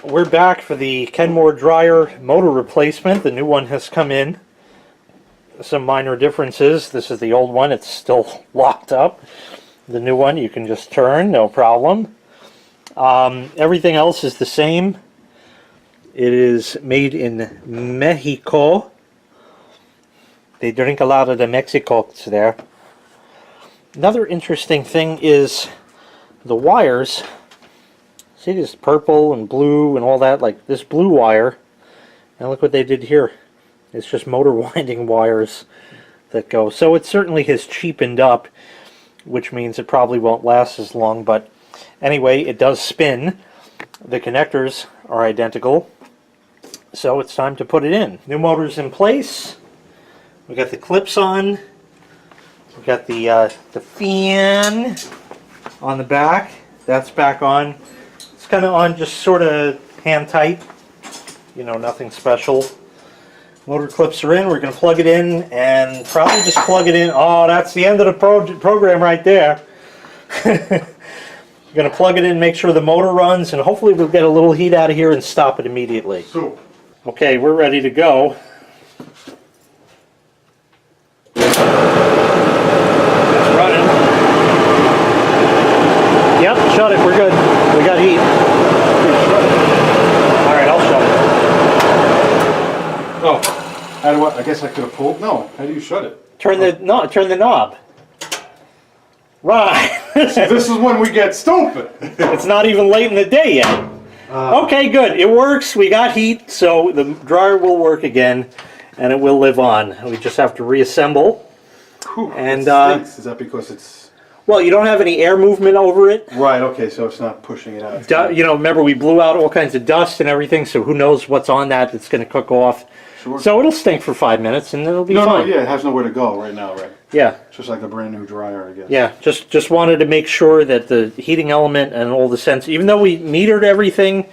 We're back for the Kenmore dryer motor replacement. The new one has come in. Some minor differences. This is the old one. It's still locked up. The new one you can just turn, no problem. Everything else is the same. It is made in Mexico. They drink a lot of the Mexicos there. Another interesting thing is the wires. See this purple and blue and all that, like this blue wire. And look what they did here. It's just motor winding wires that go. So it certainly has cheapened up, which means it probably won't last as long. But anyway, it does spin. The connectors are identical. So it's time to put it in. New motor's in place. We got the clips on. We got the fan on the back. That's back on. Kind of on, just sort of hand tight, you know, nothing special. Motor clips are in. We're going to plug it in and probably just plug it in. Oh, that's the end of the program right there. We're going to plug it in, make sure the motor runs, and hopefully we'll get a little heat out of here and stop it immediately. Okay, we're ready to go. It's running. Yep, shut it. We're good. We got heat. Alright, I'll shut it. Oh, how do I guess I could have pulled? No, how do you shut it? Turn the knob. Right. So this is when we get stupid. It's not even late in the day yet. Okay, good. It works. We got heat, so the dryer will work again, and it will live on. We just have to reassemble. Whew, and it stinks. Is that because it's... Well, you don't have any air movement over it. Right, okay, so it's not pushing it out. You know, remember we blew out all kinds of dust and everything, so who knows what's on that that's going to cook off. Sure. So it'll stink for 5 minutes and it'll be fine. No, yeah, it has nowhere to go right now, right? Yeah. It's just like a brand new dryer, I guess. Yeah, just wanted to make sure that the heating element and all the sense, even though we metered everything,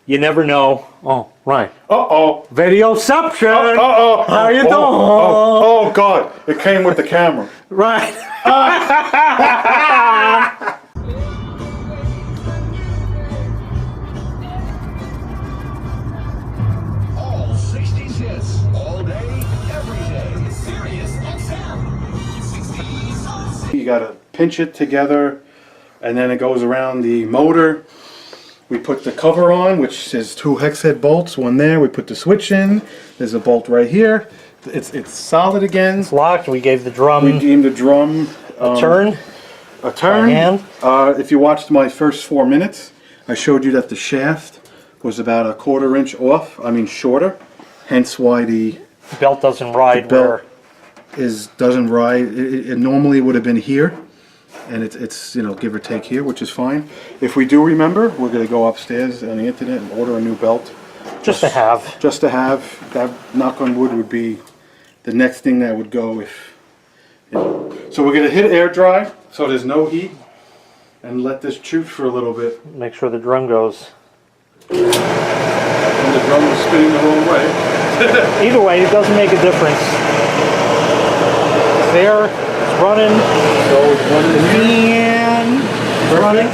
you never know. Oh, right. Uh-oh. Videoception! Uh-oh. How you doing? Oh, God. It came with the camera. Right. All 60s hits, all day, every day. Sirius XM. 60s. You got to pinch it together, and then it goes around the motor. We put the cover on, which is 2 hex head bolts, one there. We put the switch in. There's a bolt right here. It's solid again. It's locked. We gave the drum. We deemed the drum a turn. A turn. By hand. If you watched my first 4 minutes, I showed you that the shaft was about a 1/4 inch off. I mean shorter. Hence why the belt doesn't ride. Belt doesn't ride. It normally would have been here, and it's you know, give or take here, which is fine. If we do remember, we're going to go upstairs on the internet and order a new belt. Just to have. Just to have. That, knock on wood, would be the next thing that would go if... You know. So we're going to hit air dry, so there's no heat, and let this chew for a little bit. Make sure the drum goes. And the drum is spinning the wrong way. Either way, it doesn't make a difference. It's there, it's running. So it's running here. And it's running.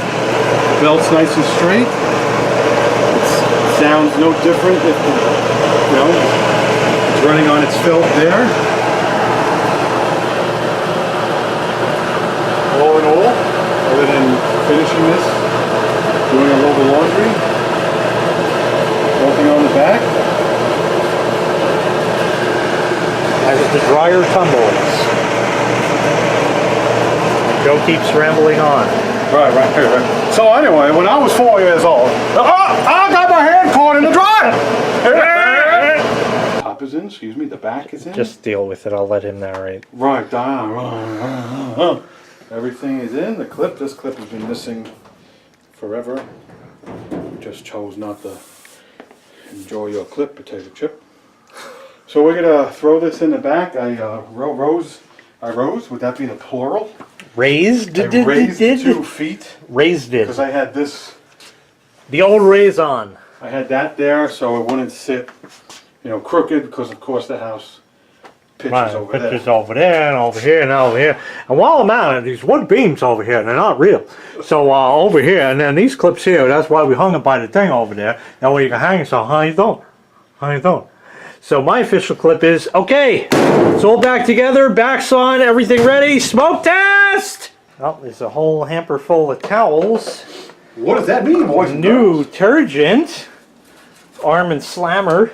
Belt's nice and straight. It sounds no different if the, you know, it's running on its felt there. All in all, other than finishing this, doing a little laundry, bolting on the back. As the dryer tumbles. Joe keeps rambling on. Right. So anyway, when I was 4 years old, I got my hand caught in the dryer. Top is in, excuse me, the back is in. Just deal with it, I'll let him narrate. Right. Everything is in. This clip has been missing forever. We just chose not to enjoy your clip, potato chip. So we're gonna throw this in the back. I rose, would that be the plural? Raised? I raised 2 feet. Raised it. Because I had this. The old raison. I had that there so it wouldn't sit, you know, crooked, because of course the house pitches Right, over pictures there. over there and over here and over here. And while I'm at it, these wood beams over here, they're not real. So over here, and then these clips here, that's why we hung it by the thing over there. That way you can hang it, so how you doing? How you doing? So my official clip is, okay, it's all back together, back's on, everything ready, smoke test! Oh, there's a whole hamper full of towels. What does that mean, boys and New girls? detergent, Arm and Slammer.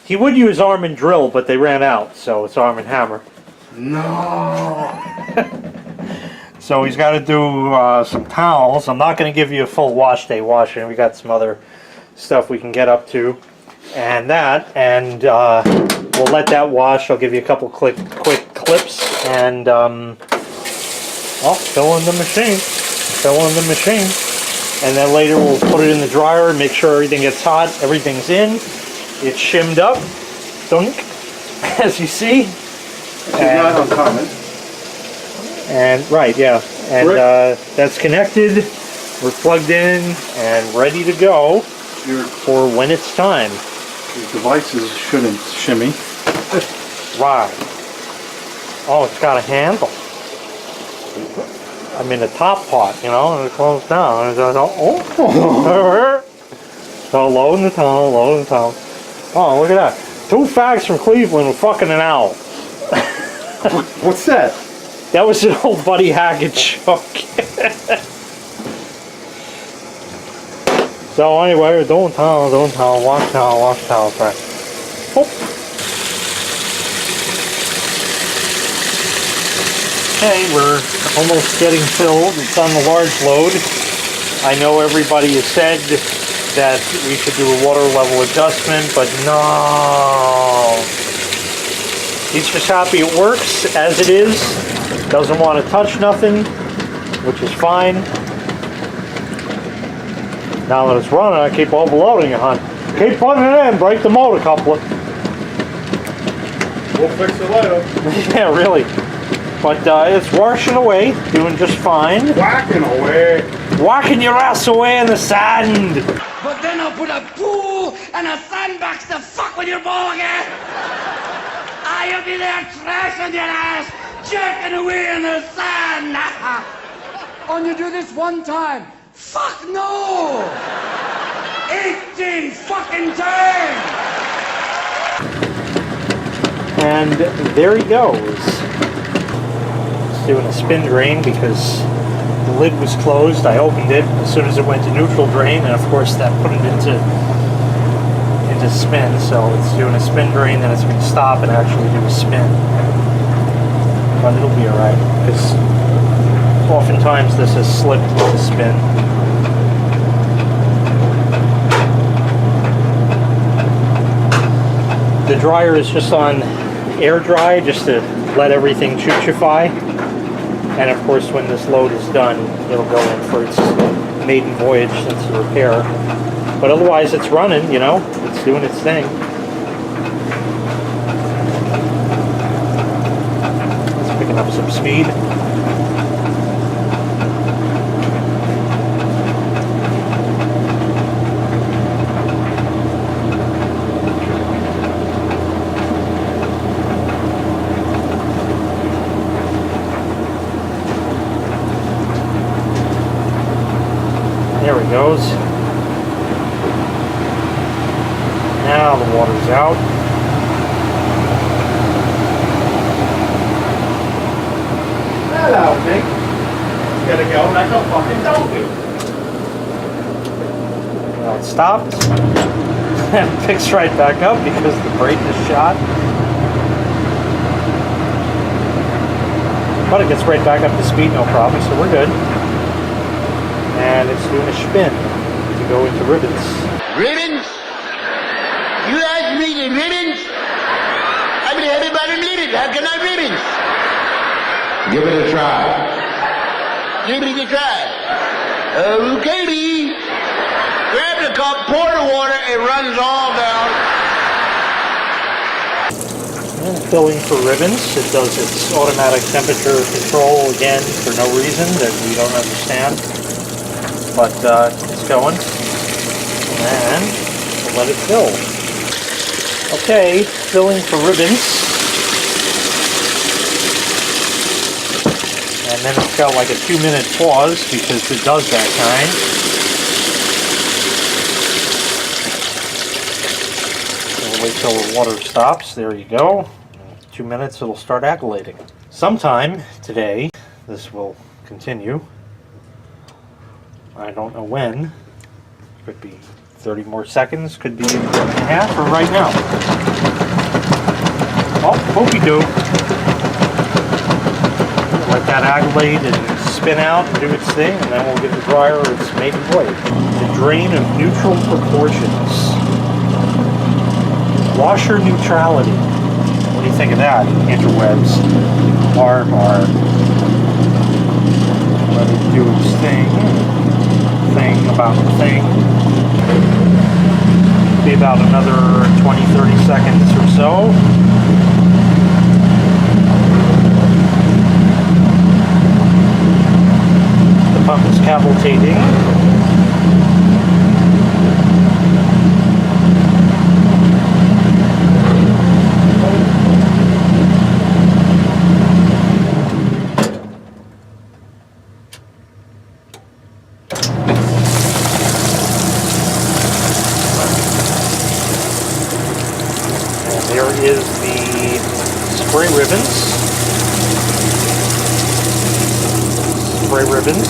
He would use Arm and Drill, but they ran out, so it's Arm and Hammer. No. So he's got to do some towels. I'm not going to give you a full wash day washing. We got some other stuff we can get up to, and we'll let that wash. I'll give you a couple quick clips, and fill in the machine. And then later we'll put it in the dryer and make sure everything gets hot. Everything's in. It's shimmed up, dunk, as you see. Which is not uncommon. And right, yeah. And that's connected. We're plugged in and ready to go for when it's time. Your devices shouldn't shimmy. Right. Oh, it's got a handle. I mean, the top part, you know, and it closes down. And it goes, So loading the tunnel. Oh, look at that. 2 fags from Cleveland were fucking an owl. What's that? That was an old Buddy Hackett joke. So anyway, we're doing towel, wash towel, right. Oh. Okay, we're almost getting filled. It's on the large load. I know everybody has said that we should do a water level adjustment, but no. He's just happy it works as it is. Doesn't want to touch nothing, which is fine. Now that it's running, I keep overloading it, hon. Keep putting it in, break the motor coupler. We'll fix it later. Yeah, really. But it's washing away, doing just fine. Whacking away. Whacking your ass away in the sand. But then I'll put a pool and a sandbox to fuck with your ball again. I'll be there trashing your ass, jerking away in the sand. Only do this one time. Fuck no! 18 fucking times! And there he goes. Just doing a spin drain because the lid was closed. I opened it as soon as it went to neutral drain, and of course that put it into spin. So it's doing a spin drain, then it's going to stop and actually do a spin. But it'll be alright, because oftentimes this has slipped with the spin. The dryer is just on air dry, just to let everything chuchify. And of course when this load is done, it'll go in for its maiden voyage since the repair. But otherwise it's running, you know, it's doing its thing. It's picking up some speed. There it goes. Now the water's out. Hello, Nick. You gotta go like a fucking donkey. Well, it stopped. And picks right back up because the brake is shot. But it gets right back up to speed, no problem, so we're good. And it's doing a spin to go into ribbons. Ribbons? You asked me the ribbons? I mean, everybody ribbons. How can I ribbons? Give it a try. Give it a try. Okay, B. Grab the cup, pour the water, it runs all down. And filling for ribbons. It does its automatic temperature control again for no reason that we don't understand. But it's going, and we'll let it fill. Okay, filling for ribbons. And then it's got like a 2-minute pause because it does that kind. We'll wait till the water stops. There you go. 2 minutes, it'll start activating. Sometime today, this will continue. I don't know when. Could be 30 more seconds, could be a minute and a half, or right now. Oh, pokey-doo. Let that activate and spin out and do its thing, and then we'll give the dryer its maiden voyage. The drain of neutral proportions. Washer neutrality. What do you think of that, interwebs? Let it do its thing. Thing about the thing. Be about another 20-30 seconds or so. The pump is cavitating. There is the spray ribbons. Spray ribbons.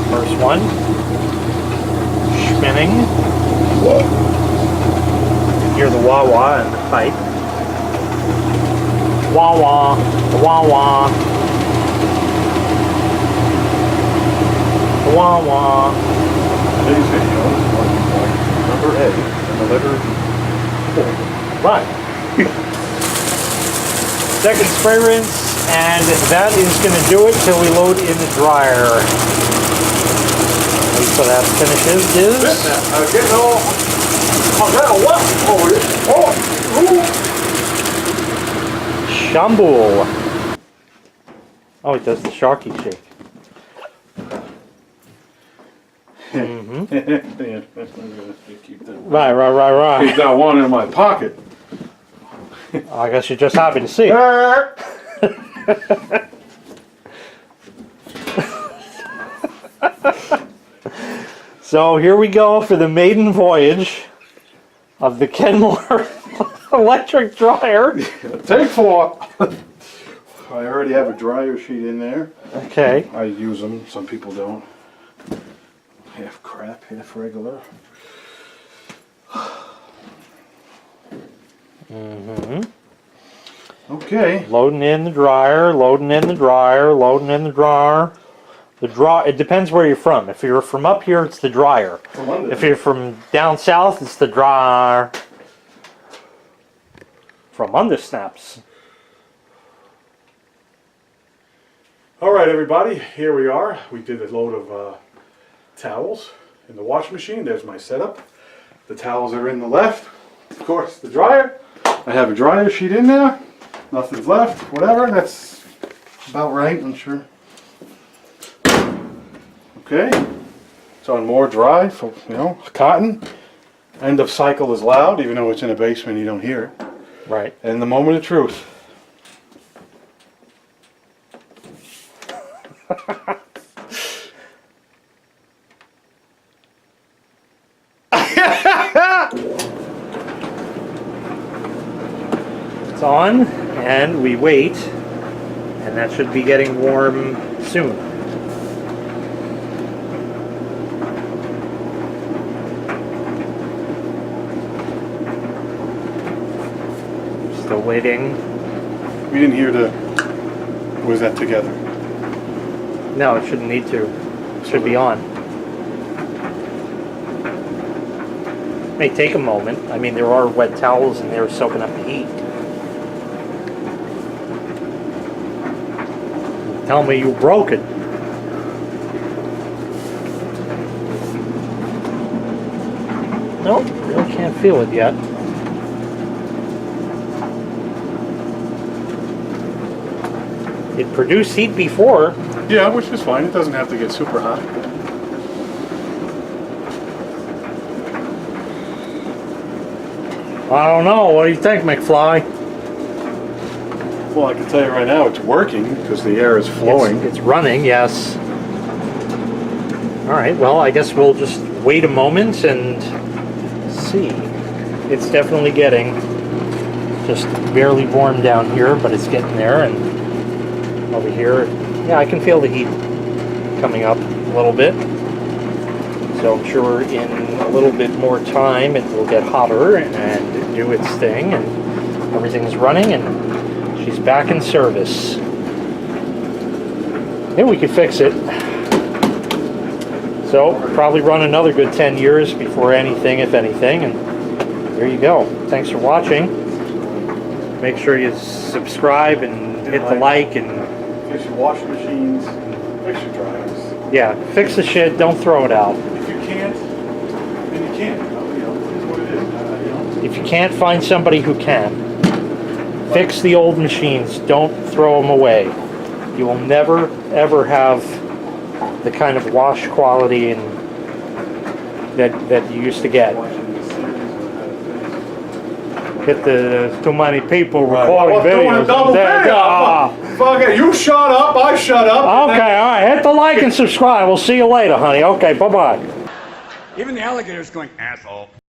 First one. Spinning. You can hear the wah-wah and the pipe. Wah-wah. Wah-wah. Wah-wah. Today's video is going to be like number A. The letter 4. Right. Second spray rinse, and that is going to do it till we load in the dryer. So that finishes is... Getting all... Oh, that what? Shambul. Oh, it does the Sharky shake. Keep that. Right. Keep that one in my pocket. I guess you're just happy to see it. So here we go for the maiden voyage of the Kenmore electric dryer. Take 4. I already have a dryer sheet in there. Okay. I use them. Some people don't. Half crap, half regular. Okay. Loading in the dryer, loading in the dryer, loading in the dryer. It depends where you're from. If you're from up here, it's the dryer. If you're from down south, it's the dryer. From undersnaps. All right, everybody. Here we are. We did a load of towels in the wash machine. There's my setup. The towels are in the left. Of course, the dryer. I have a dryer sheet in there. Nothing's left. Whatever. That's about right, I'm sure. Okay. It's on more dry, for, cotton. End of cycle is loud, even though it's in a basement, you don't hear it. Right. And the moment of truth. It's on, and we wait, and that should be getting warm soon. Still waiting. We didn't hear the... Was that together? No, it shouldn't need to. It should be on. May take a moment. I mean, there are wet towels and they're soaking up the heat. Tell me you broke it. Nope, really can't feel it yet. It produced heat before. Yeah, which is fine. It doesn't have to get super hot. I don't know. What do you think, McFly? Well, I can tell you right now, it's working because the air is flowing. It's running, yes. All right, well, I guess we'll just wait a moment and see. It's definitely getting just barely warm down here, but it's getting there. And over here, yeah, I can feel the heat coming up a little bit. So I'm sure in a little bit more time it will get hotter and do its thing, and everything's running, and she's back in service. Maybe we could fix it. So probably run another good 10 years before anything, if anything, and there you go. Thanks for watching. Make sure you subscribe and hit the like, and Fix your washing machines, fix your dryers. yeah, fix the shit, don't throw it out. If you can't, then you can't. You know, it is what it is. You know. If you can't, find somebody who can. Fix the old machines, don't throw them away. You will never ever have the kind of wash quality and that you used to get. Hit the too many people recording Doing a videos. double video. Fuck it, you shut up, I shut up. Okay, all right. Hit the like and subscribe. We'll see you later, honey. Okay, bye-bye. Even the alligator's going, asshole.